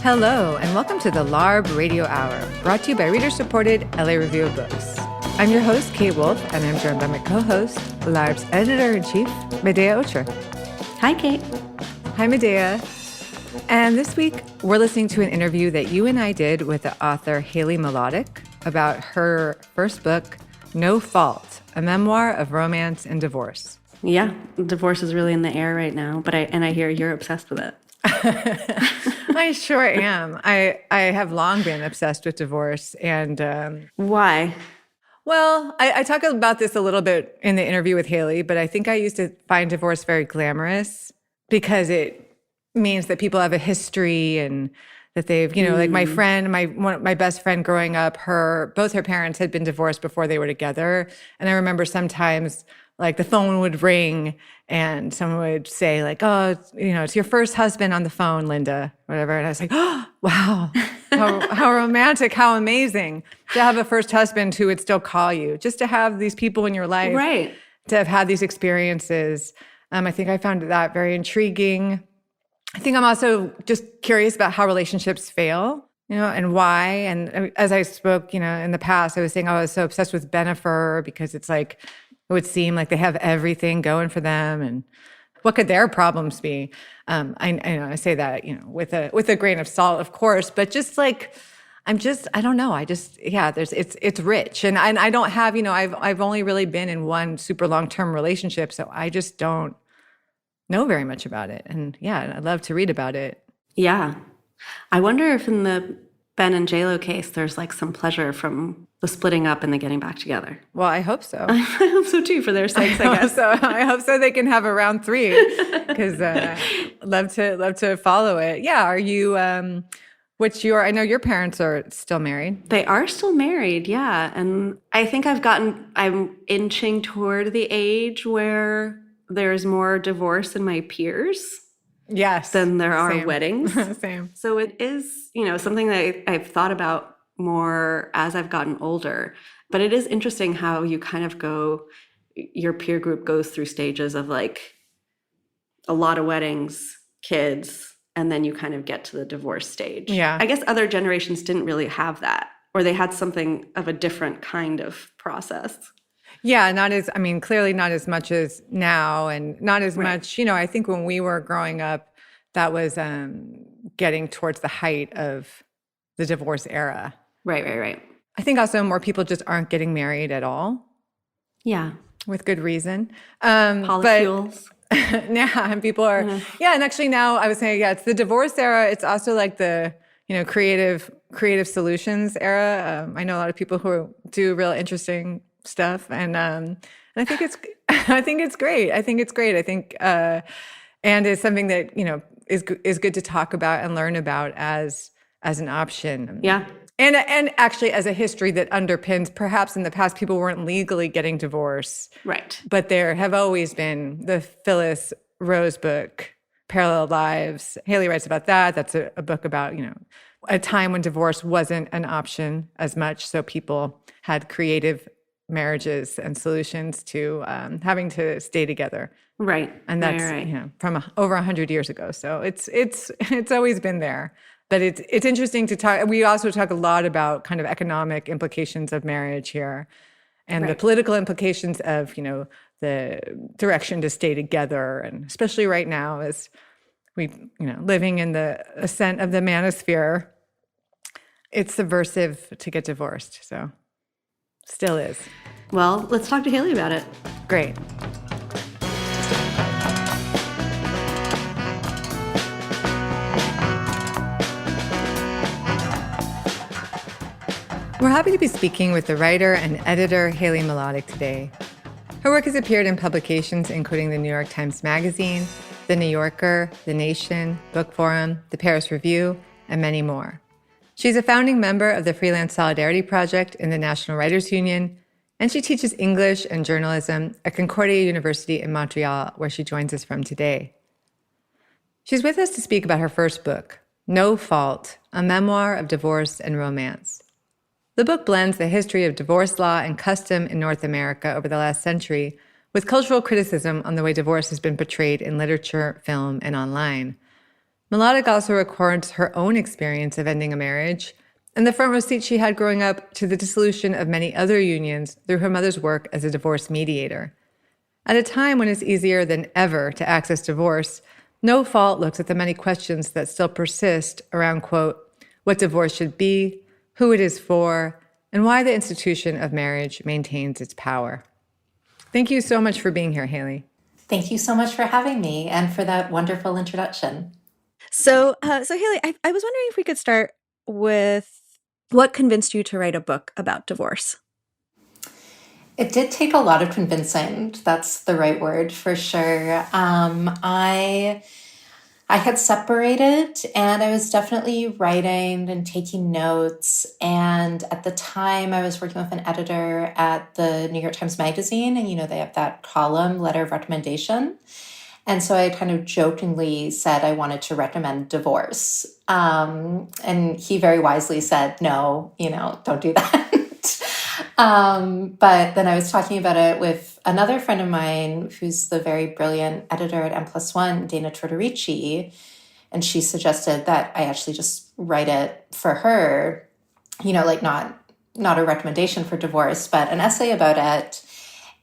Hello, and welcome to the LARB Radio Hour, brought to you by reader-supported LA Review of Books. I'm your host, Kate Wolf, and I'm joined by my co-host, LARB's editor-in-chief, Medaya Ocher. Hi, Kate. Hi, Medaya. And this week, we're listening to an interview that you and I did with the author Haley Mlotek about her first book, No Fault, a memoir of romance and divorce. Yeah, divorce is really in the air right now, but I hear you're obsessed with it. I sure am. I have long been obsessed with divorce. And why? Well, I talk about this a little bit in the interview with Haley, but I think I used to find divorce very glamorous because it means that people have a history and that they've, like my friend, my best friend growing up, both her parents had been divorced before they were together. And I remember sometimes like the phone would ring and someone would say like, oh, it's your first husband on the phone, Linda, whatever. And I was like, oh, wow, how romantic, how amazing to have a first husband who would still call you, just to have these people in your life, right? To have had these experiences. I think I found that very intriguing. I think I'm also just curious about how relationships fail, and why. And as I spoke, in the past, I was saying I was so obsessed with Bennifer because it's like, it would seem like they have everything going for them, and what could their problems be? I say that, with a grain of salt, of course, but just like, I don't know. It's rich. And I don't have, I've only really been in one super long-term relationship. So I just don't know very much about it. And yeah, I'd love to read about it. Yeah. I wonder if in the Ben and JLo case, there's like some pleasure from the splitting up and the getting back together. Well, I hope so. I hope so too, for their sakes, I guess. I hope so they can have a round 3 because love to follow it. Yeah. Are you, I know your parents are still married. They are still married, yeah. And I think I'm inching toward the age where there's more divorce in my peers. Yes. Than there are weddings. Same. So it is, something that I've thought about more as I've gotten older. But it is interesting how you kind of your peer group goes through stages of like a lot of weddings, kids, and then you kind of get to the divorce stage. Yeah. I guess other generations didn't really have that, or they had something of a different kind of process. Yeah, clearly not as much as now, and not as much, I think when we were growing up, that was getting towards the height of the divorce era. Right. I think also more people just aren't getting married at all. Yeah. With good reason. Polyfuels. And people are, and actually now I was saying, it's the divorce era. It's also like the, creative solutions era. I know a lot of people who do real interesting stuff, and I think it's great. I think it's great. I think and it's something that is good to talk about and learn about as an option. Yeah, and actually as a history that underpins. Perhaps in the past people weren't legally getting divorced, right? But there have always been the Phyllis Rose book, Parallel Lives. Haley writes about that. That's a book about a time when divorce wasn't an option as much, so people had creative marriages and solutions to having to stay together. Right. And that's from over 100 years ago. So it's always been there. But it's interesting to talk. We also talk a lot about kind of economic implications of marriage here, and the political implications of the direction to stay together, and especially right now as we living in the ascent of the manosphere, it's subversive to get divorced. So still is. Well, let's talk to Haley about it. Great. We're happy to be speaking with the writer and editor Haley Mlotek today. Her work has appeared in publications including the New York Times Magazine, The New Yorker, The Nation, Book Forum, The Paris Review, and many more. She's a founding member of the Freelance Solidarity Project in the National Writers Union, and she teaches English and journalism at Concordia University in Montreal, where she joins us from today. She's with us to speak about her first book, No Fault, a memoir of divorce and romance. The book blends the history of divorce law and custom in North America over the last century with cultural criticism on the way divorce has been portrayed in literature, film, and online. Mlotek also records her own experience of ending a marriage and the front row seat she had growing up to the dissolution of many other unions through her mother's work as a divorce mediator. At a time when it's easier than ever to access divorce, No Fault looks at the many questions that still persist around, quote, what divorce should be, who it is for, and why the institution of marriage maintains its power. Thank you so much for being here, Haley. Thank you so much for having me and for that wonderful introduction. So Haley, I was wondering if we could start with what convinced you to write a book about divorce? It did take a lot of convincing. That's the right word for sure. I had separated and I was definitely writing and taking notes. And at the time, I was working with an editor at the New York Times Magazine. And, they have that column, letter of recommendation. And so I kind of jokingly said I wanted to recommend divorce. And he very wisely said, no, don't do that. But then I was talking about it with another friend of mine who's the very brilliant editor at M+1, Dana Tortorici. And she suggested that I actually just write it for her, not a recommendation for divorce, but an essay about it.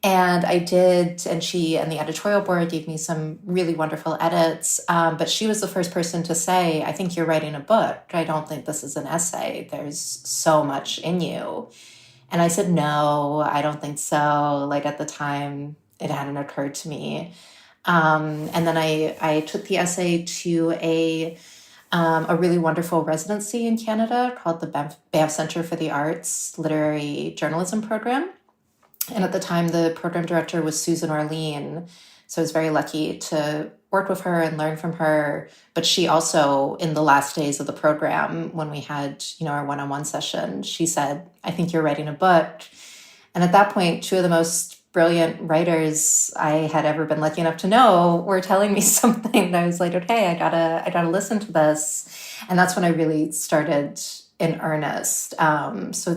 And I did, and she and the editorial board gave me some really wonderful edits. But she was the first person to say, I think you're writing a book. I don't think this is an essay. There's so much in you. And I said, no, I don't think so. At the time, it hadn't occurred to me. And then I took the essay to a really wonderful residency in Canada called the Banff Centre for the Arts Literary Journalism Program. And at the time, the program director was Susan Orlean. So I was very lucky to work with her and learn from her. But she also, in the last days of the program, when we had, our one-on-one session, she said, I think you're writing a book. And at that point, two of the most brilliant writers I had ever been lucky enough to know were telling me something that I was like, okay, I gotta listen to this. And that's when I really started in earnest. So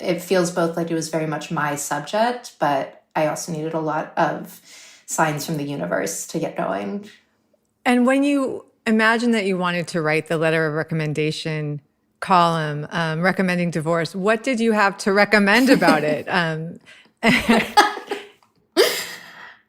it feels both like it was very much my subject, but I also needed a lot of signs from the universe to get going. And when you imagine that you wanted to write the letter of recommendation column recommending divorce, what did you have to recommend about it?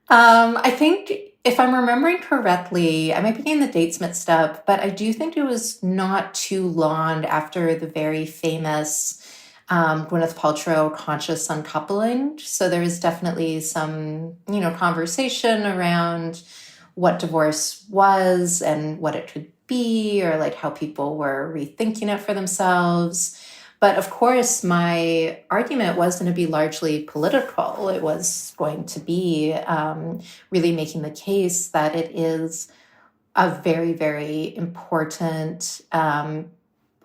I think if I'm remembering correctly, I might be getting the dates mixed up, but I do think it was not too long after the very famous Gwyneth Paltrow conscious uncoupling. So there was definitely some, conversation around what divorce was and what it could be, or how people were rethinking it for themselves. But of course, my argument was going to be largely political. It was going to be really making the case that it is a very, very important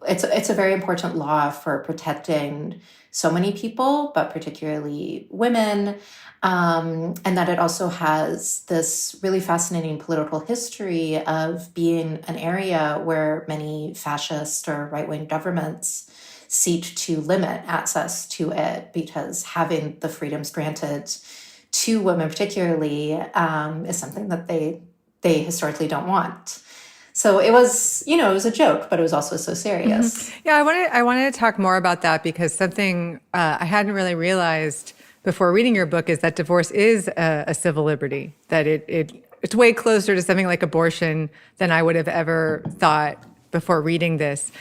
it's a very important law for protecting so many people, but particularly women, and that it also has this really fascinating political history of being an area where many fascist or right-wing governments seek to limit access to it, because having the freedoms granted to women particularly is something that they historically don't want. So it was, it was a joke, but it was also so serious. Mm-hmm. Yeah, I wanted to talk more about that, because something I hadn't really realized before reading your book is that divorce is a civil liberty, that it's way closer to something like abortion than I would have ever thought before reading this.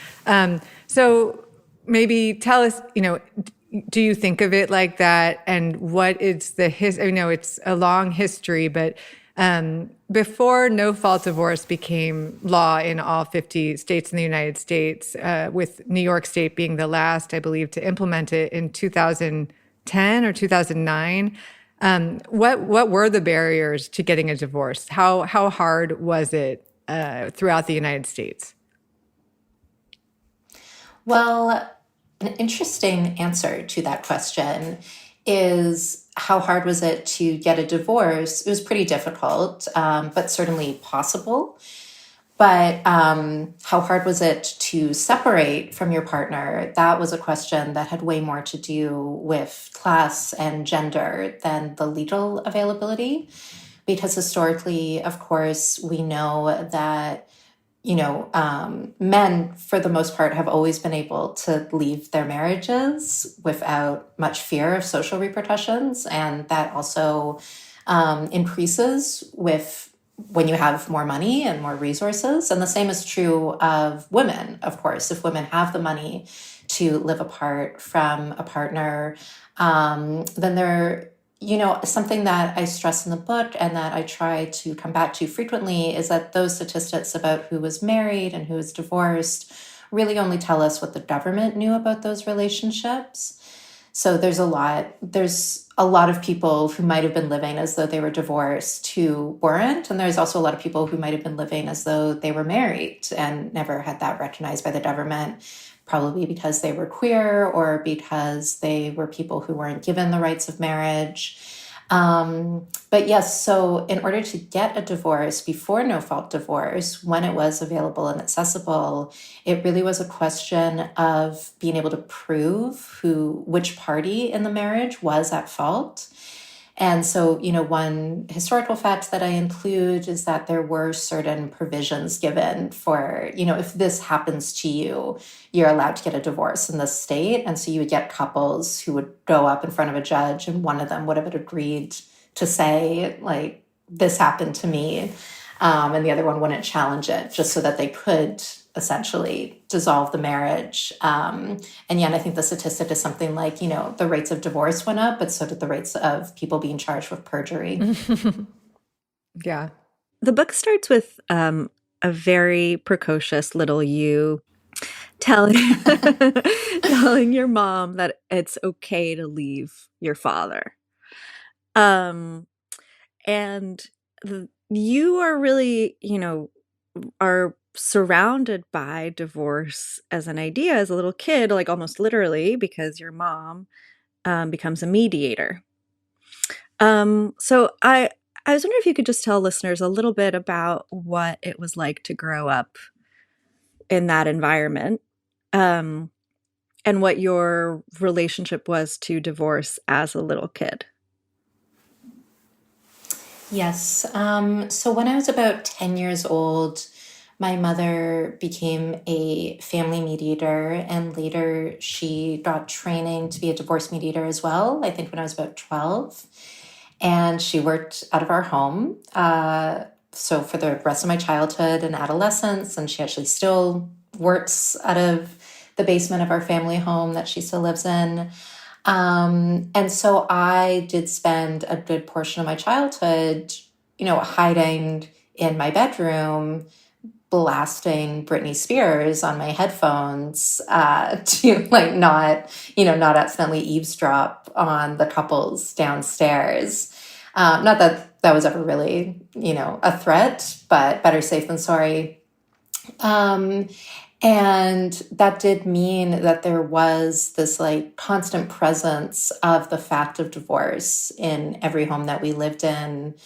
So maybe tell us, do you think of it like that? And what is the history? I know it's a long history, but before no-fault divorce became law in all 50 states in the United States, with New York State being the last, I believe, to implement it in 2010 or 2009, what were the barriers to getting a divorce? How hard was it throughout the United States? Well, an interesting answer to that question is, how hard was it to get a divorce? It was pretty difficult, but certainly possible. But how hard was it to separate from your partner? That was a question that had way more to do with class and gender than the legal availability. Because historically, of course, we know that men, for the most part, have always been able to leave their marriages without much fear of social repercussions. And that also increases when you have more money and more resources. And the same is true of women, of course. If women have the money to live apart from a partner, then they're something that I stress in the book and that I try to come back to frequently is that those statistics about who was married and who was divorced really only tell us what the government knew about those relationships. So there's a lot of people who might have been living as though they were divorced who weren't. And there's also a lot of people who might have been living as though they were married and never had that recognized by the government, probably because they were queer or because they were people who weren't given the rights of marriage. But yes, so in order to get a divorce before no-fault divorce, when it was available and accessible, it really was a question of being able to prove which party in the marriage was at fault. And so, one historical fact that I include is that there were certain provisions given for, if this happens to you, you're allowed to get a divorce in this state. And so you would get couples who would go up in front of a judge and one of them would have agreed to say, like, this happened to me. And the other one wouldn't challenge it just so that they could essentially dissolve the marriage. And I think the statistic is something like, the rates of divorce went up, but so did the rates of people being charged with perjury. Yeah. The book starts with a very precocious little you telling your mom that it's okay to leave your father. And you are really, are surrounded by divorce as an idea as a little kid, like almost literally, because your mom becomes a mediator. So I was wondering if you could just tell listeners a little bit about what it was like to grow up in that environment, and what your relationship was to divorce as a little kid. Yes. So when I was about 10 years old, my mother became a family mediator, and later she got training to be a divorce mediator as well, I think when I was about 12. And she worked out of our home. So for the rest of my childhood and adolescence, and she actually still works out of the basement of our family home that she still lives in. And so I did spend a good portion of my childhood, hiding in my bedroom, blasting Britney Spears on my headphones to not accidentally eavesdrop on the couples downstairs. Not that that was ever really, a threat, but better safe than sorry. And that did mean that there was this constant presence of the fact of divorce in every home that we lived in.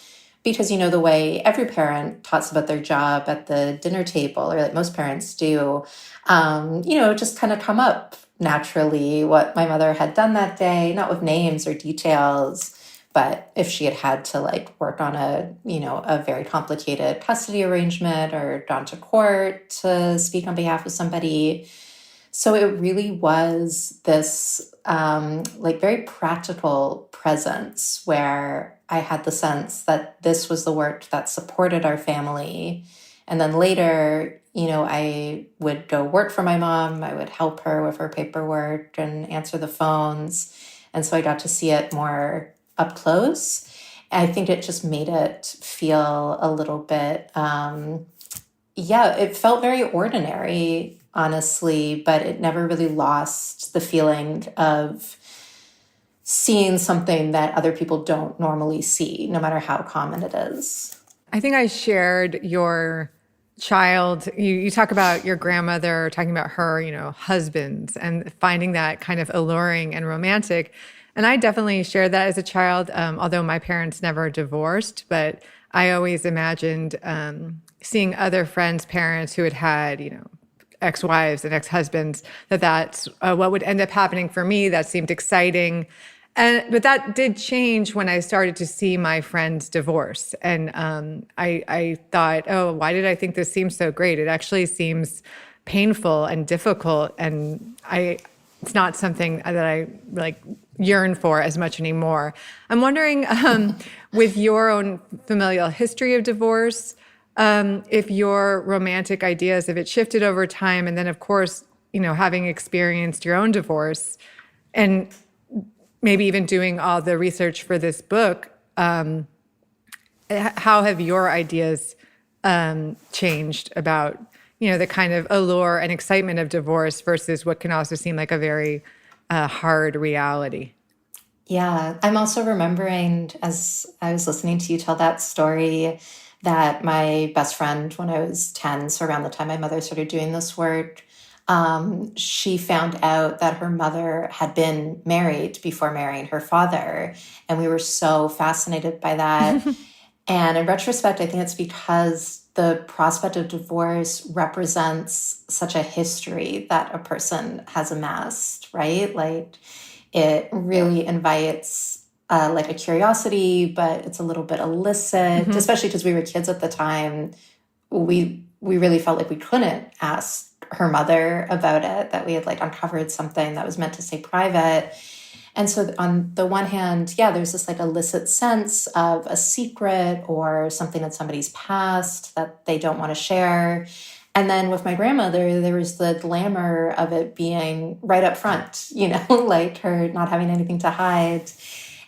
Because, the way every parent talks about their job at the dinner table, or like most parents do, just kind of come up naturally what my mother had done that day, not with names or details, but if she had to work on a very complicated custody arrangement or gone to court to speak on behalf of somebody. So it really was this very practical presence where I had the sense that this was the work that supported our family. And then later, I would go work for my mom. I would help her with her paperwork and answer the phones. And so I got to see it more up close. I think it just made it feel a little bit, it felt very ordinary, honestly, but it never really lost the feeling of seeing something that other people don't normally see, no matter how common it is. I think I shared your child. You talk about your grandmother, talking about her, husbands, and finding that kind of alluring and romantic. And I definitely shared that as a child, although my parents never divorced, but I always imagined seeing other friends' parents who had ex-wives and ex-husbands, that's what would end up happening for me. That seemed exciting. But that did change when I started to see my friend's divorce. And I thought, oh, why did I think this seems so great? It actually seems painful and difficult. And it's not something that I like yearn for as much anymore. I'm wondering, with your own familial history of divorce, if your romantic ideas, if it shifted over time, and then of course, having experienced your own divorce and maybe even doing all the research for this book, how have your ideas changed about, the kind of allure and excitement of divorce versus what can also seem like a very hard reality? Yeah, I'm also remembering as I was listening to you tell that story that my best friend when I was 10, so around the time my mother started doing this work, she found out that her mother had been married before marrying her father. And we were so fascinated by that. And in retrospect, I think it's because the prospect of divorce represents such a history that a person has amassed, right? Like it really invites like a curiosity, but it's a little bit illicit, especially because we were kids at the time. We really felt like we couldn't ask her mother about it, that we had like uncovered something that was meant to stay private. And so on the one hand, yeah, there's this like illicit sense of a secret or something in somebody's past that they don't want to share. And then with my grandmother, there was the glamour of it being right up front, like her not having anything to hide.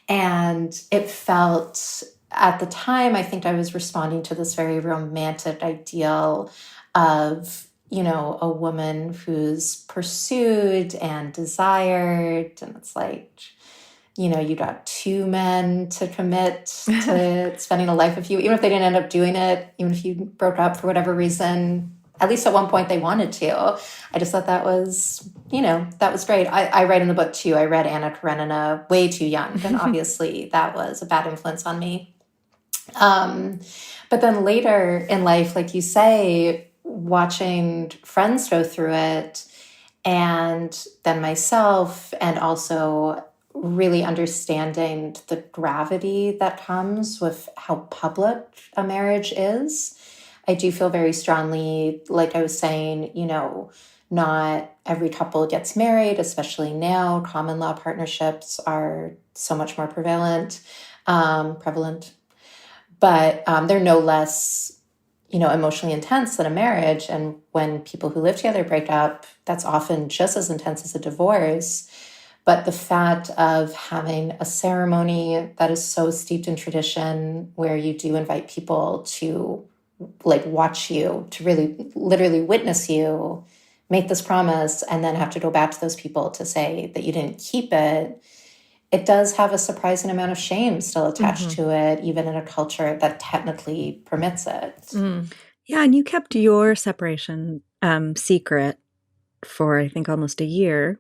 And it felt, at the time, I think I was responding to this very romantic ideal of, a woman who's pursued and desired. And it's like, you got two men to commit to spending a life with you, even if they didn't end up doing it, even if you broke up for whatever reason. At least at one point they wanted to. I just thought that was, that was great. I write in the book too. I read Anna Karenina way too young. And obviously that was a bad influence on me. But then later in life, like you say, watching friends go through it and then myself, and also really understanding the gravity that comes with how public a marriage is. I do feel very strongly, like I was saying, not every couple gets married, especially now. Common law partnerships are so much more prevalent. But they're no less, emotionally intense than a marriage. And when people who live together break up, that's often just as intense as a divorce. But the fact of having a ceremony that is so steeped in tradition, where you do invite people to like watch you, to really literally witness you make this promise, and then have to go back to those people to say that you didn't keep it, it does have a surprising amount of shame still attached to it, even in a culture that technically permits it. Yeah, and you kept your separation secret for, I think, almost a year.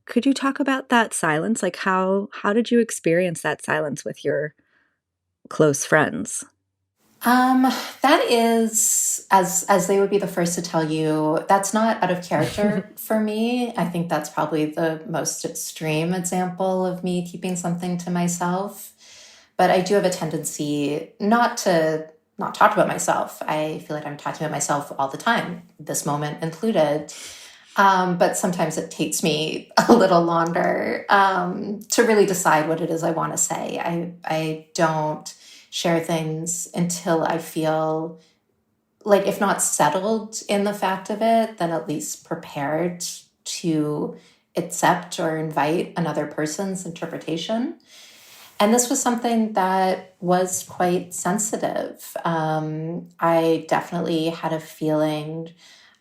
Could you talk about that silence? Like how did you experience that silence with your close friends? That is, as they would be the first to tell you, that's not out of character for me. I think that's probably the most extreme example of me keeping something to myself. But I do have a tendency not to not talk about myself. I feel like I'm talking about myself all the time, this moment included. But sometimes it takes me a little longer to really decide what it is I want to say. I don't share things until I feel like, if not settled in the fact of it, then at least prepared to accept or invite another person's interpretation. And this was something that was quite sensitive. I definitely had a feeling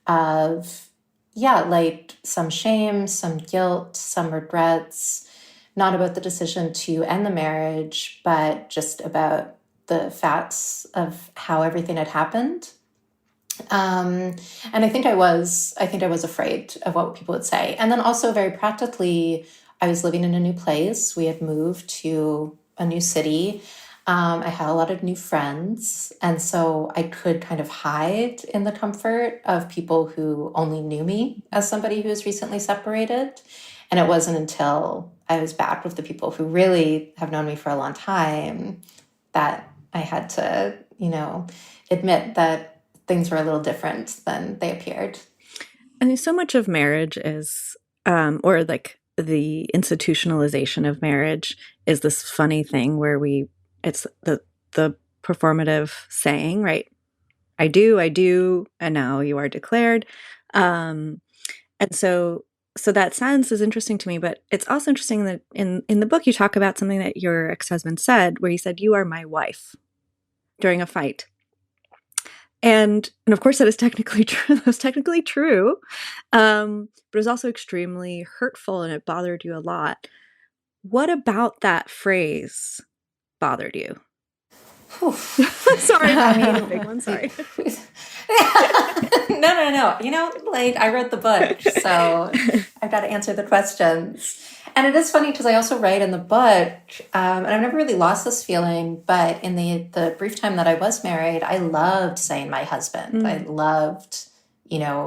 of, like some shame, some guilt, some regrets, not about the decision to end the marriage, but just about the facts of how everything had happened. And I think I was afraid of what people would say. And then also very practically, I was living in a new place. We had moved to a new city. I had a lot of new friends. And so I could kind of hide in the comfort of people who only knew me as somebody who was recently separated. And it wasn't until I was back with the people who really have known me for a long time, that I had to, admit that things were a little different than they appeared. And so much of marriage is, or like the institutionalization of marriage is this funny thing where it's the performative saying, right? I do, and now you are declared. And so that sense is interesting to me, but it's also interesting that in the book you talk about something that your ex-husband said, where he said, "You are my wife," during a fight. And of course that is technically true. That was technically true. But it was also extremely hurtful and it bothered you a lot. What about that phrase bothered you? Sorry, a big one. Sorry. No. I wrote the book, so I've got to answer the questions. And it is funny because I also write in the book, and I've never really lost this feeling, but in the brief time that I was married, I loved saying my husband. I loved,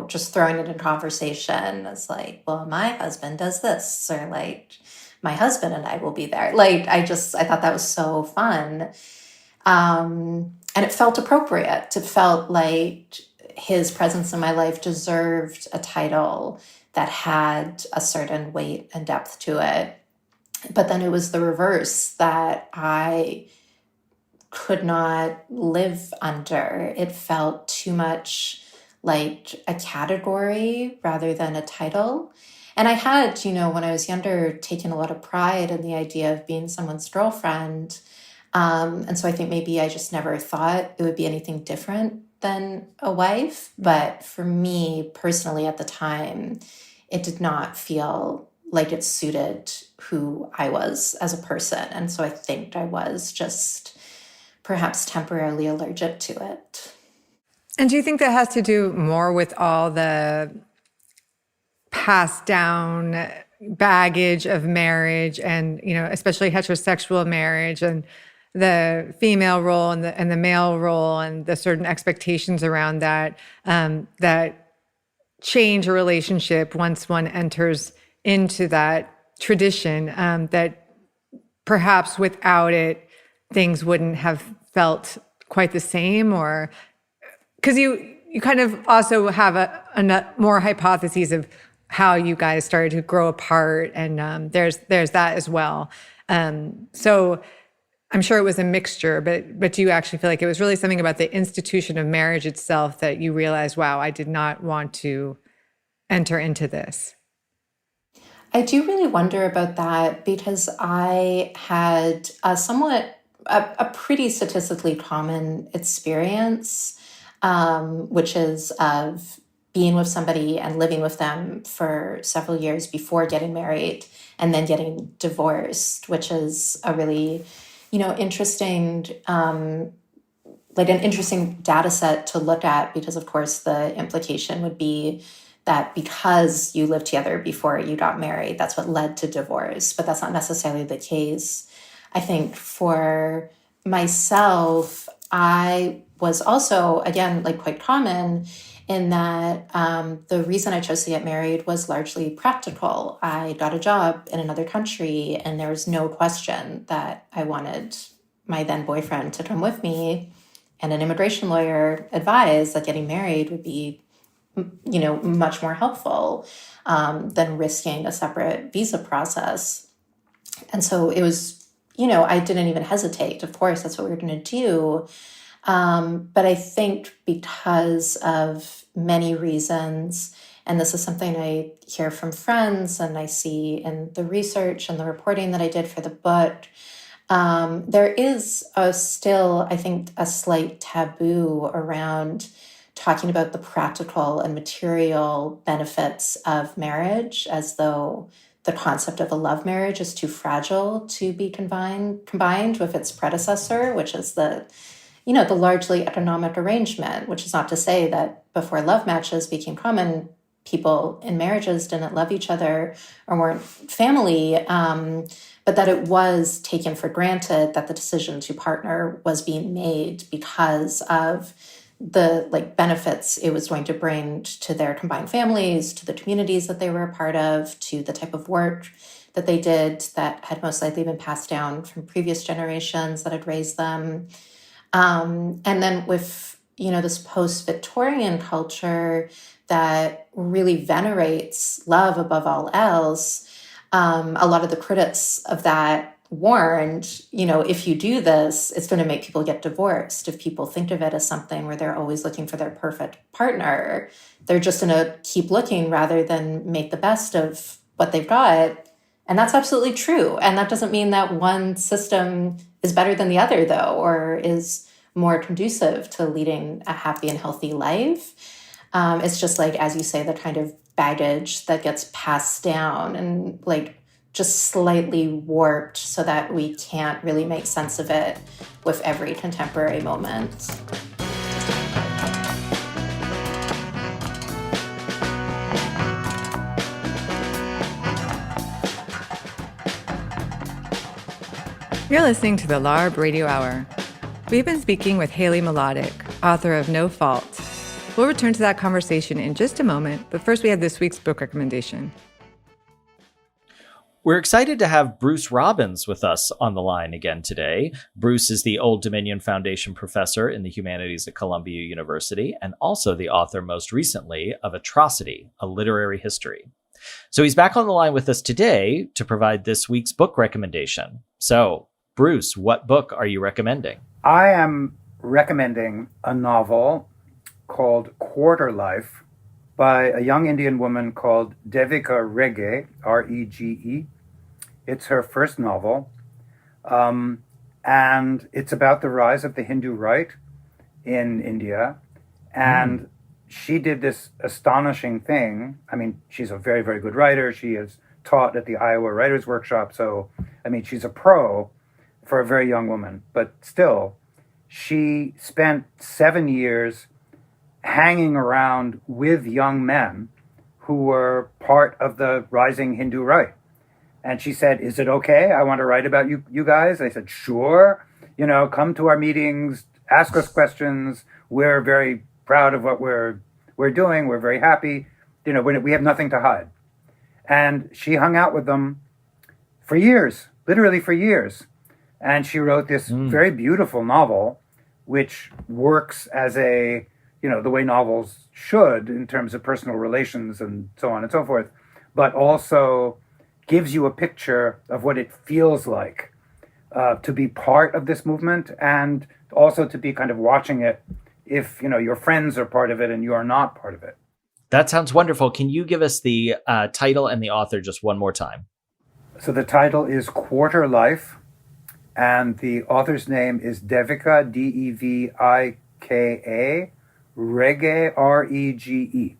just throwing it in conversation as like, well, my husband does this, or like, my husband and I will be there. Like, I thought that was so fun. And it felt appropriate. It felt like his presence in my life deserved a title that had a certain weight and depth to it. But then it was the reverse that I could not live under. It felt too much like a category rather than a title. And I had, when I was younger, taken a lot of pride in the idea of being someone's girlfriend. And so I think maybe I just never thought it would be anything different than a wife. But for me personally at the time, it did not feel like it suited who I was as a person. And so I think I was just perhaps temporarily allergic to it. And do you think that has to do more with all the passed down baggage of marriage and, especially heterosexual marriage and the female role and the male role and the certain expectations around that, that change a relationship once one enters into that tradition, that perhaps without it, things wouldn't have felt quite the same, or because you kind of also have a more hypotheses of how you guys started to grow apart, and there's that as well. So I'm sure it was a mixture, but do you actually feel like it was really something about the institution of marriage itself that you realized, wow, I did not want to enter into this? I do really wonder about that because I had a pretty statistically common experience, which is of being with somebody and living with them for several years before getting married and then getting divorced, which is a really interesting, an interesting data set to look at, because of course the implication would be that because you lived together before you got married, that's what led to divorce, but that's not necessarily the case. I think for myself, I was also, again, quite common in that the reason I chose to get married was largely practical. I got a job in another country, and there was no question that I wanted my then boyfriend to come with me. And an immigration lawyer advised that getting married would be, much more helpful than risking a separate visa process. And so it was, I didn't even hesitate. Of course, that's what we were going to do. But I think because of many reasons, and this is something I hear from friends and I see in the research and the reporting that I did for the book, there is still, I think, a slight taboo around talking about the practical and material benefits of marriage, as though the concept of a love marriage is too fragile to be combined with its predecessor, which is the largely economic arrangement, which is not to say that before love matches became common, people in marriages didn't love each other or weren't family, but that it was taken for granted that the decision to partner was being made because of the benefits it was going to bring to their combined families, to the communities that they were a part of, to the type of work that they did that had most likely been passed down from previous generations that had raised them. And then with, this post-Victorian culture that really venerates love above all else, a lot of the critics of that warned, if you do this, it's going to make people get divorced. If people think of it as something where they're always looking for their perfect partner, they're just going to keep looking rather than make the best of what they've got. And that's absolutely true. And that doesn't mean that one system is better than the other, though, or is more conducive to leading a happy and healthy life. It's just like, as you say, the kind of baggage that gets passed down and just slightly warped so that we can't really make sense of it with every contemporary moment. You're listening to the LARB Radio Hour. We've been speaking with Haley Mlotek, author of No Fault. We'll return to that conversation in just a moment, but first we have this week's book recommendation. We're excited to have Bruce Robbins with us on the line again today. Bruce is the Old Dominion Foundation professor in the humanities at Columbia University and also the author most recently of Atrocity, A Literary History. So he's back on the line with us today to provide this week's book recommendation. So, Bruce, what book are you recommending? I am recommending a novel called Quarter Life by a young Indian woman called Devika Rege, R-E-G-E. It's her first novel, and it's about the rise of the Hindu right in India. And she did this astonishing thing. I mean, she's a very, very good writer. She has taught at the Iowa Writers Workshop. So, she's a pro for a very young woman. But still, she spent 7 years hanging around with young men who were part of the rising Hindu right. And she said, "Is it okay? I want to write about you guys." I said, "Sure. Come to our meetings, ask us questions. We're very proud of what we're doing. We're very happy. We have nothing to hide." And she hung out with them for years, literally for years. And she wrote this very beautiful novel, which works as the way novels should in terms of personal relations and so on and so forth, but also gives you a picture of what it feels like to be part of this movement and also to be kind of watching it if, your friends are part of it and you are not part of it. That sounds wonderful. Can you give us the title and the author just one more time? So the title is Quarter Life, and the author's name is Devika, D-E-V-I-K-A, Rege, R-E-G-E.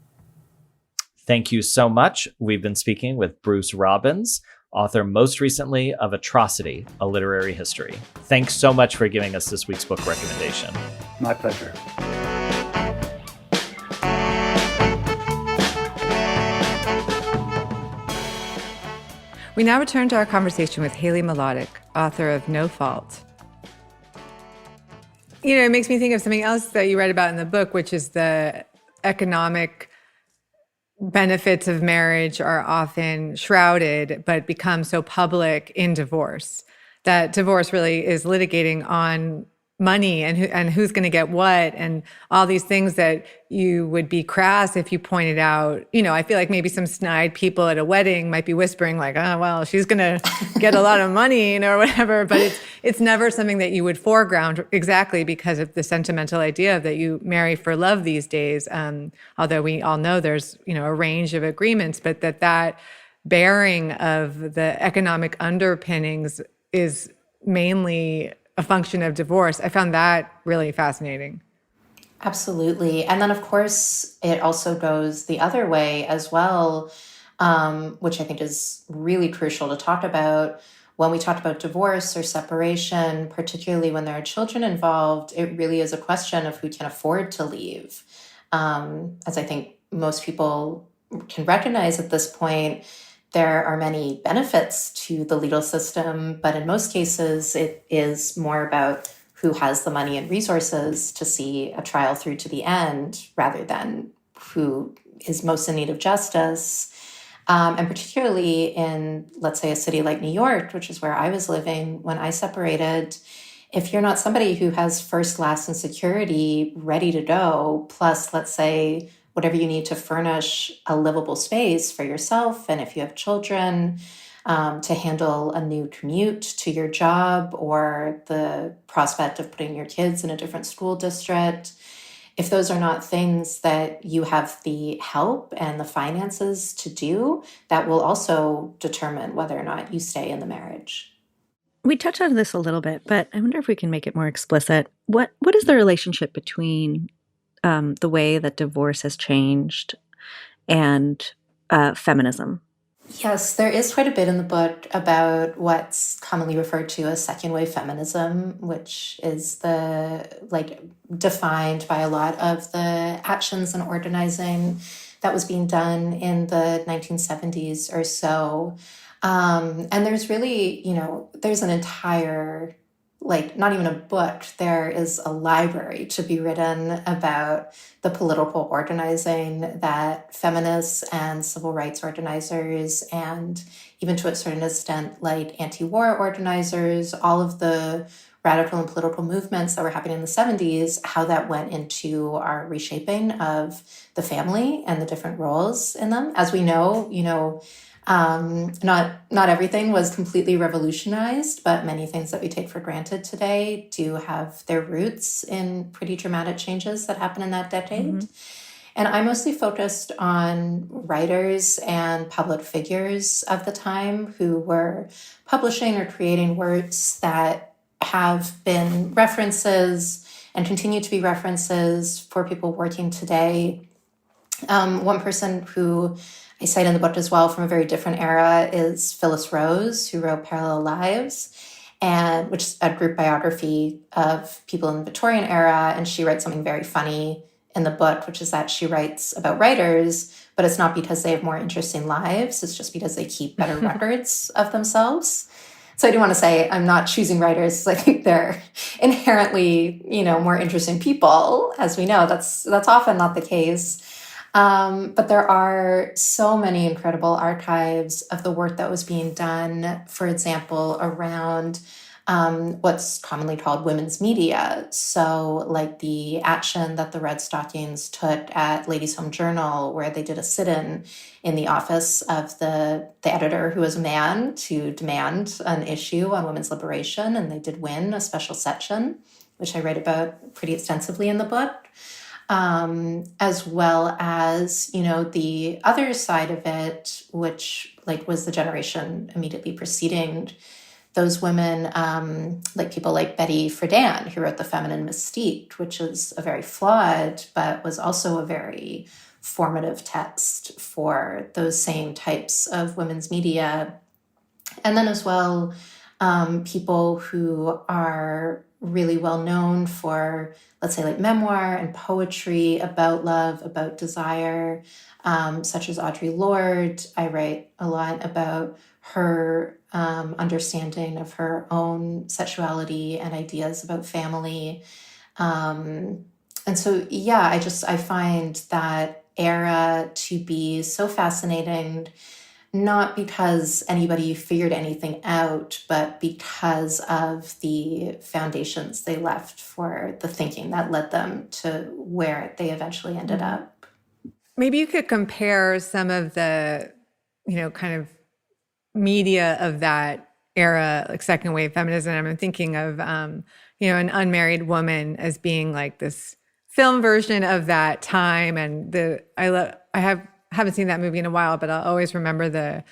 Thank you so much. We've been speaking with Bruce Robbins, author most recently of Atrocity, A Literary History. Thanks so much for giving us this week's book recommendation. My pleasure. We now return to our conversation with Haley Mlotek, author of No Fault. It makes me think of something else that you read about in the book, which is the economic benefits of marriage are often shrouded, but become so public in divorce. That divorce really is litigating on money and who's going to get what and all these things that you would be crass if you pointed out. I feel like maybe some snide people at a wedding might be whispering like, "Oh, well, she's going to get a lot of money," or whatever. But it's never something that you would foreground exactly because of the sentimental idea that you marry for love these days. Although we all know there's, a range of agreements, but that bearing of the economic underpinnings is mainly a function of divorce. I found that really fascinating. Absolutely. And then, of course, it also goes the other way as well, which I think is really crucial to talk about. When we talk about divorce or separation, particularly when there are children involved, it really is a question of who can afford to leave. As I think most people can recognize at this point, there are many benefits to the legal system, but in most cases, it is more about who has the money and resources to see a trial through to the end rather than who is most in need of justice. And particularly in, let's say, a city like New York, which is where I was living when I separated, if you're not somebody who has first, last, and security ready to go, plus, let's say, whatever you need to furnish a livable space for yourself, and if you have children, to handle a new commute to your job or the prospect of putting your kids in a different school district, if those are not things that you have the help and the finances to do, that will also determine whether or not you stay in the marriage. We touched on this a little bit, but I wonder if we can make it more explicit. What is the relationship between the way that divorce has changed and feminism? Yes, there is quite a bit in the book about what's commonly referred to as second wave feminism, which is defined by a lot of the actions and organizing that was being done in the 1970s or so. And there's really, there's an entire, not even a book, there is a library to be written about the political organizing that feminists and civil rights organizers, and even to a certain extent, anti-war organizers, all of the radical and political movements that were happening in the 70s, how that went into our reshaping of the family and the different roles in them. As we know, not everything was completely revolutionized, but many things that we take for granted today do have their roots in pretty dramatic changes that happened in that decade. Mm-hmm. And I mostly focused on writers and public figures of the time who were publishing or creating works that have been references and continue to be references for people working today. One person who I cite in the book as well from a very different era is Phyllis Rose, who wrote Parallel Lives, which is a group biography of people in the Victorian era. And she writes something very funny in the book, which is that she writes about writers, but it's not because they have more interesting lives. It's just because they keep better records of themselves. So I do want to say I'm not choosing writers because I think they're inherently, more interesting people. As we know, that's often not the case. But there are so many incredible archives of the work that was being done, for example, around what's commonly called women's media. So the action that the Red Stockings took at Ladies' Home Journal, where they did a sit-in in the office of the editor, who was a man, to demand an issue on women's liberation. And they did win a special section, which I write about pretty extensively in the book. As well as, the other side of it, which was the generation immediately preceding those women, people like Betty Friedan, who wrote The Feminine Mystique, which is a very flawed, but was also a very formative text for those same types of women's media. And then as well, people who are really well known for, let's say, memoir and poetry about love, about desire, such as Audre Lorde. I write a lot about her understanding of her own sexuality and ideas about family. And so, I find that era to be so fascinating, not because anybody figured anything out, but because of the foundations they left for the thinking that led them to where they eventually ended up. Maybe you could compare some of the, kind of media of that era, like second wave feminism. I'm thinking of, An Unmarried Woman as being this film version of that time. And I haven't seen that movie in a while, but I'll always remember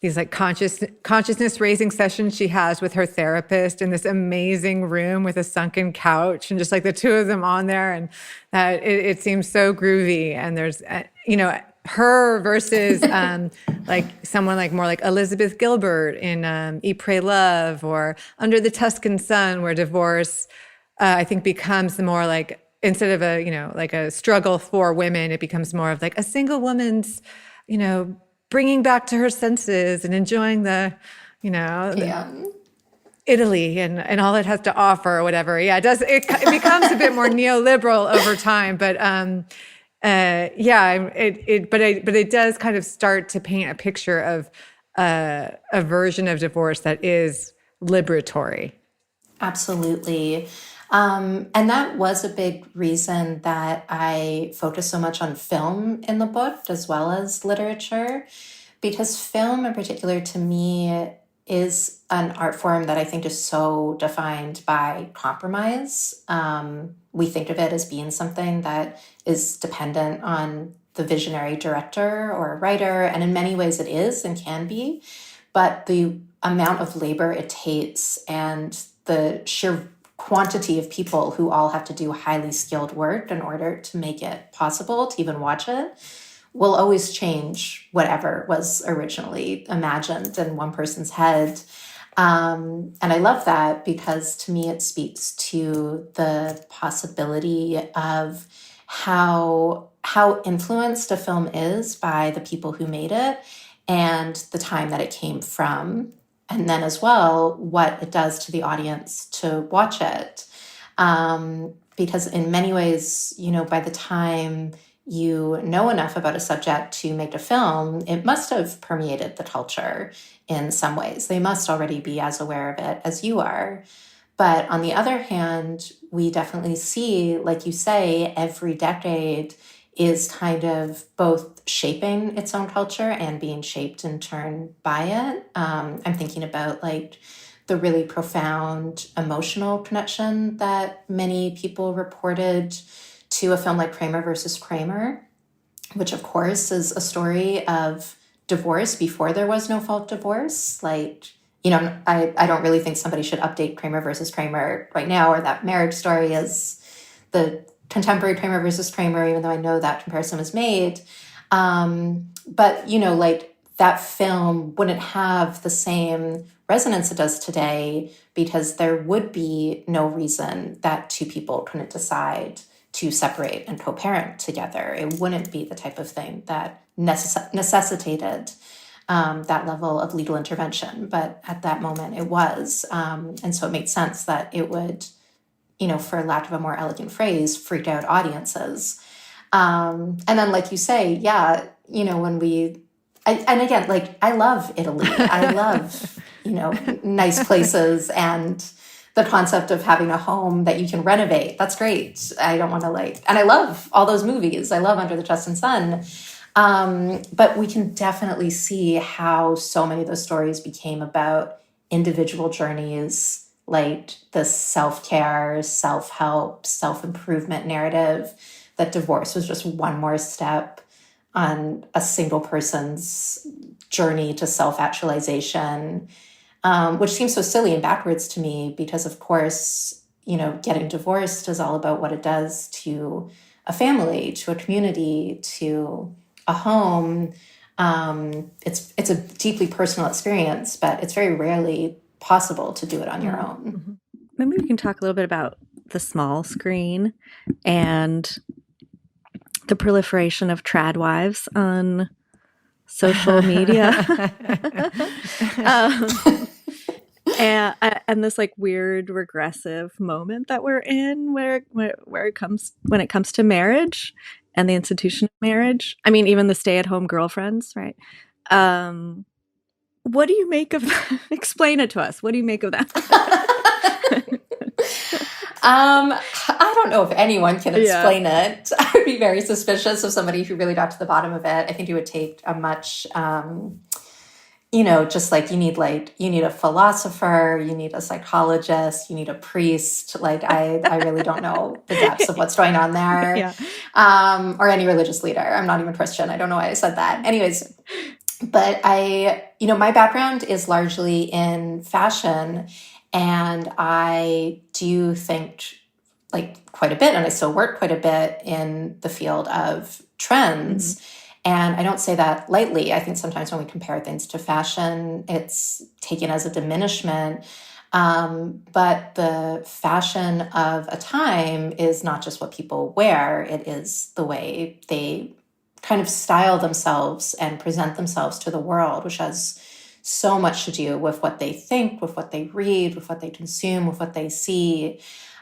these consciousness raising sessions she has with her therapist in this amazing room with a sunken couch and just the two of them on there, and that it seems so groovy. And there's her versus someone more like Elizabeth Gilbert in Eat, Pray, Love, or Under the Tuscan Sun, where divorce I think becomes the more instead of a struggle for women, it becomes more of a single woman's, bringing back to her senses and enjoying the Italy and all it has to offer or whatever. Yeah, it becomes a bit more neoliberal over time. But but it does kind of start to paint a picture of a version of divorce that is liberatory. Absolutely. And that was a big reason that I focus so much on film in the book as well as literature, because film in particular to me is an art form that I think is so defined by compromise. We think of it as being something that is dependent on the visionary director or writer, and in many ways it is and can be, but the amount of labor it takes and the sheer quantity of people who all have to do highly skilled work in order to make it possible to even watch it will always change whatever was originally imagined in one person's head. And I love that because to me it speaks to the possibility of how influenced a film is by the people who made it and the time that it came from. And then as well, what it does to the audience to watch it. Because in many ways, by the time you know enough about a subject to make a film, it must have permeated the culture in some ways. They must already be as aware of it as you are. But on the other hand, we definitely see, like you say, every decade is kind of both shaping its own culture and being shaped in turn by it. I'm thinking about like the really profound emotional connection that many people reported to a film like Kramer versus Kramer, which of course is a story of divorce before there was no fault divorce. Like, I don't really think somebody should update Kramer versus Kramer right now, or that marriage story is the contemporary Kramer versus Kramer, even though I know that comparison was made. But, like that film wouldn't have the same resonance it does today because there would be no reason that two people couldn't decide to separate and co-parent together. It wouldn't be the type of thing that necessitated that level of legal intervention. But at that moment it was. And so it made sense that it would, for lack of a more elegant phrase, freak out audiences. And then, like you say, and again, like, I love Italy. I love, nice places and the concept of having a home that you can renovate. That's great. I don't want to and I love all those movies. I love Under the Tuscan Sun. But we can definitely see how so many of those stories became about individual journeys, like the self-care, self-help, self-improvement narrative, that divorce was just one more step on a single person's journey to self-actualization, which seems so silly and backwards to me because, of course, getting divorced is all about what it does to a family, to a community, to a home. It's a deeply personal experience, but it's very rarely possible to do it on your own. Mm-hmm. Maybe we can talk a little bit about the small screen and the proliferation of trad wives on social media. And this like weird regressive moment that we're in where it comes when it comes to marriage and the institution of marriage. I mean, even the stay-at-home girlfriends, right? What do you make of that? Explain it to us. What do you make of that? I don't know if anyone can explain it. I would be very suspicious of somebody who really got to the bottom of it. I think it would take a much, just like you need a philosopher, you need a psychologist, you need a priest. Like I really don't know the depths of what's going on there. Or any religious leader. I'm not even Christian. I don't know why I said that. Anyways, but my background is largely in fashion. And I do think like quite a bit, and I still work quite a bit in the field of trends. Mm-hmm. And I don't say that lightly. I think sometimes when we compare things to fashion, it's taken as a diminishment. But the fashion of a time is not just what people wear. It is the way they kind of style themselves and present themselves to the world, which has so much to do with what they think, with what they read, with what they consume, with what they see.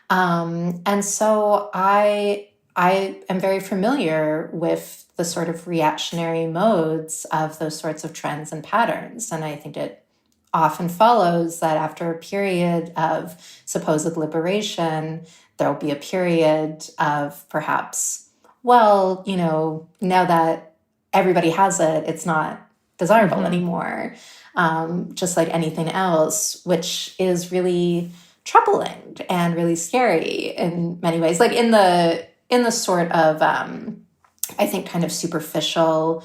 And so I I am very familiar with the sort of reactionary modes of those sorts of trends and patterns. And I think it often follows that after a period of supposed liberation, there'll be a period of perhaps, well, now that everybody has it, it's not desirable anymore. Just like anything else, which is really troubling and really scary in many ways. Like in the sort of, I think, kind of superficial,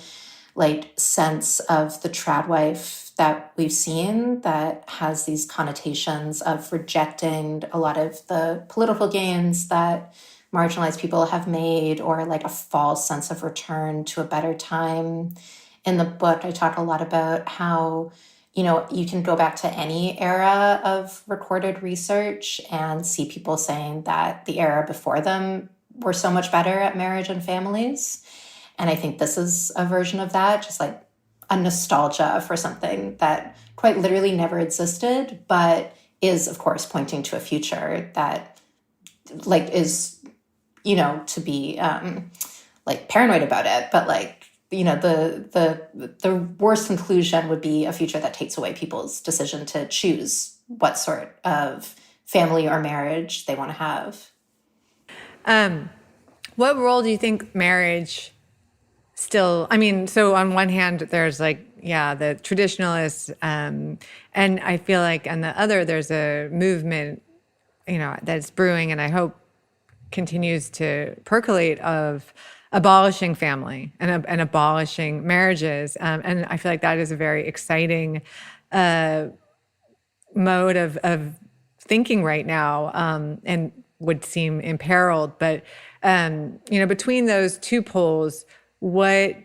like, sense of the trad wife that we've seen that has these connotations of rejecting a lot of the political gains that marginalized people have made, or like a false sense of return to a better time. In the book, I talk a lot about how, you can go back to any era of recorded research and see people saying that the era before them were so much better at marriage and families. And I think this is a version of that, just like a nostalgia for something that quite literally never existed, but is, of course, pointing to a future that, like, is, to be like paranoid about it, but like, the worst conclusion would be a future that takes away people's decision to choose what sort of family or marriage they want to have. What role do you think marriage still, so on one hand, there's like, the traditionalists, and I feel like on the other, there's a movement, that's brewing and I hope continues to percolate of abolishing family and abolishing marriages. And I feel like that is a very exciting mode of thinking right now, and would seem imperiled. But, between those two poles, what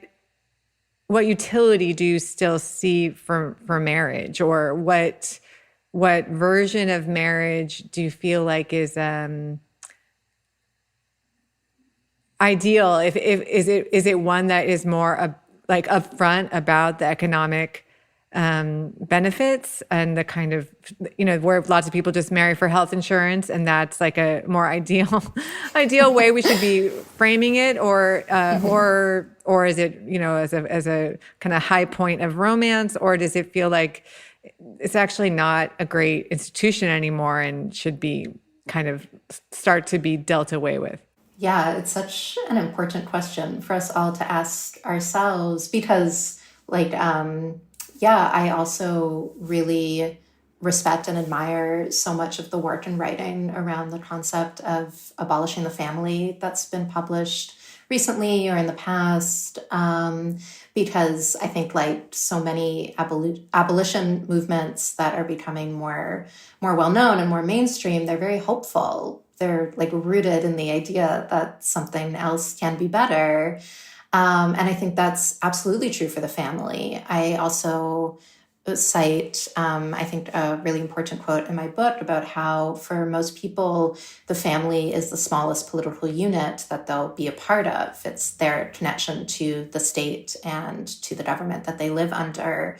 utility do you still see for marriage, or what version of marriage do you feel like is ideal? Is it one that is more like upfront about the economic benefits and the kind of, where lots of people just marry for health insurance, and that's like a more ideal way we should be framing it, or is it, as a kind of high point of romance, or does it feel like it's actually not a great institution anymore and should be kind of start to be dealt away with? Yeah, it's such an important question for us all to ask ourselves, because I also really respect and admire so much of the work and writing around the concept of abolishing the family that's been published recently or in the past, because I think, like so many abolition movements that are becoming more well-known and more mainstream, they're very hopeful. They're like rooted in the idea that something else can be better. And I think that's absolutely true for the family. I also cite, I think, a really important quote in my book about how for most people, the family is the smallest political unit that they'll be a part of. It's their connection to the state and to the government that they live under.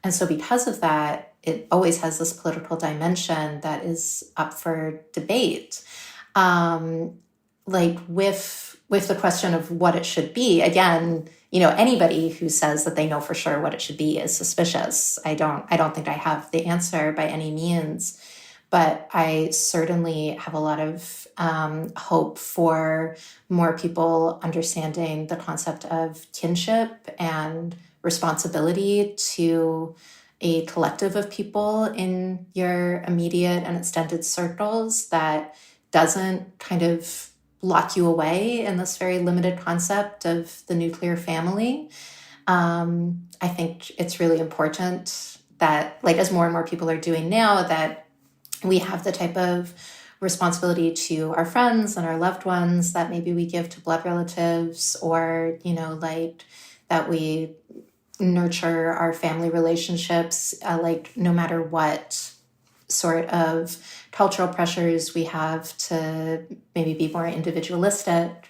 And so because of that, it always has this political dimension that is up for debate. With the question of what it should be, again, anybody who says that they know for sure what it should be is suspicious. I don't think I have the answer by any means, but I certainly have a lot of hope for more people understanding the concept of kinship and responsibility to a collective of people in your immediate and extended circles that doesn't kind of lock you away in this very limited concept of the nuclear family. I think it's really important that, like, as more and more people are doing now, that we have the type of responsibility to our friends and our loved ones that maybe we give to blood relatives, or, that we nurture our family relationships, no matter what sort of cultural pressures we have to maybe be more individualistic.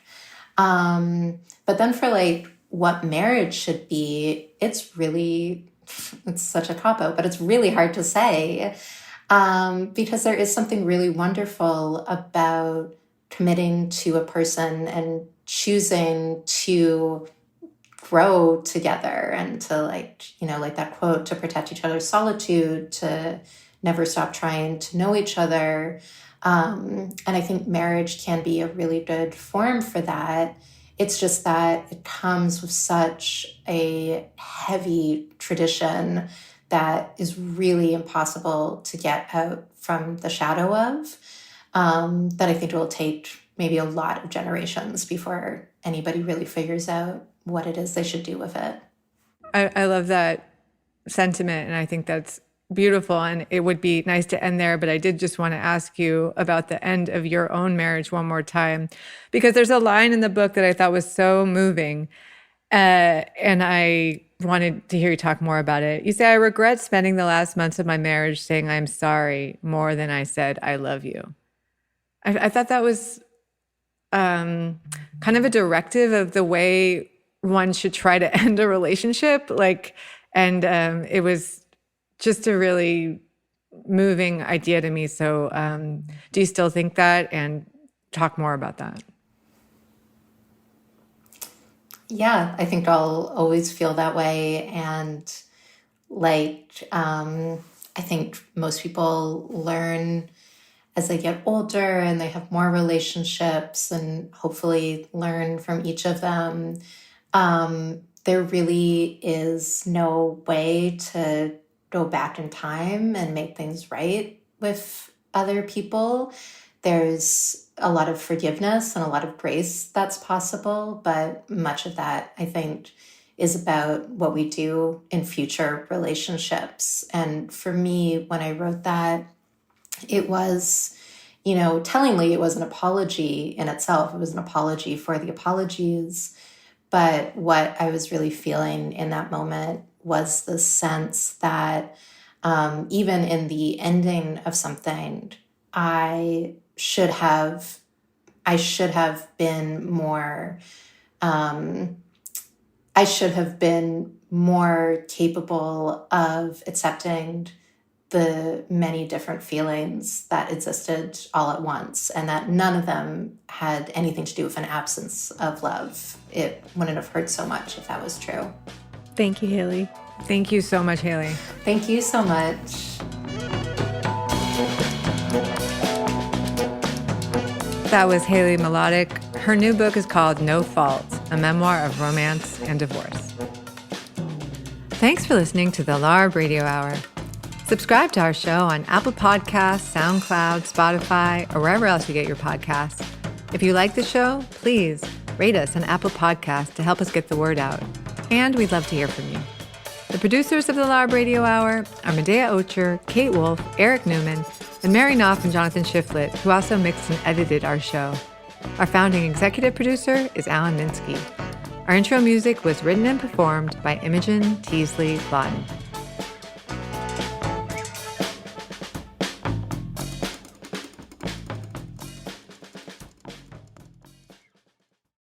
But then for what marriage should be, it's such a cop-out, but it's really hard to say, because there is something really wonderful about committing to a person and choosing to grow together and to like that quote, to protect each other's solitude, to never stop trying to know each other. And I think marriage can be a really good form for that. It's just that it comes with such a heavy tradition that is really impossible to get out from the shadow of, that I think it will take maybe a lot of generations before anybody really figures out what it is they should do with it. I love that sentiment, and I think that's beautiful, and it would be nice to end there, but I did just want to ask you about the end of your own marriage one more time, because there's a line in the book that I thought was so moving, and I wanted to hear you talk more about it. You say, "I regret spending the last months of my marriage saying I'm sorry more than I said I love you." I thought that was kind of a directive of the way one should try to end a relationship. And it was just a really moving idea to me. So do you still think that? And talk more about that. Yeah, I think I'll always feel that way. And I think most people learn as they get older and they have more relationships and hopefully learn from each of them. There really is no way to go back in time and make things right with other people. There's a lot of forgiveness and a lot of grace that's possible, but much of that, I think, is about what we do in future relationships. And for me, when I wrote that, it was, tellingly, it was an apology in itself. It was an apology for the apologies. But what I was really feeling in that moment was the sense that even in the ending of something, I should have been more capable of accepting the many different feelings that existed all at once, and that none of them had anything to do with an absence of love. It wouldn't have hurt so much if that was true. Thank you, Haley. Thank you so much, Haley. Thank you so much. That was Haley Mlotek. Her new book is called No Fault, a memoir of romance and divorce. Thanks for listening to the LARB Radio Hour. Subscribe to our show on Apple Podcasts, SoundCloud, Spotify, or wherever else you get your podcasts. If you like the show, please rate us on Apple Podcasts to help us get the word out. And we'd love to hear from you. The producers of the LARB Radio Hour are Medaya Ocher, Kate Wolf, Eric Newman, and Mary Knopf and Jonathan Shiflett, who also mixed and edited our show. Our founding executive producer is Alan Minsky. Our intro music was written and performed by Imogen Teasley Lawton.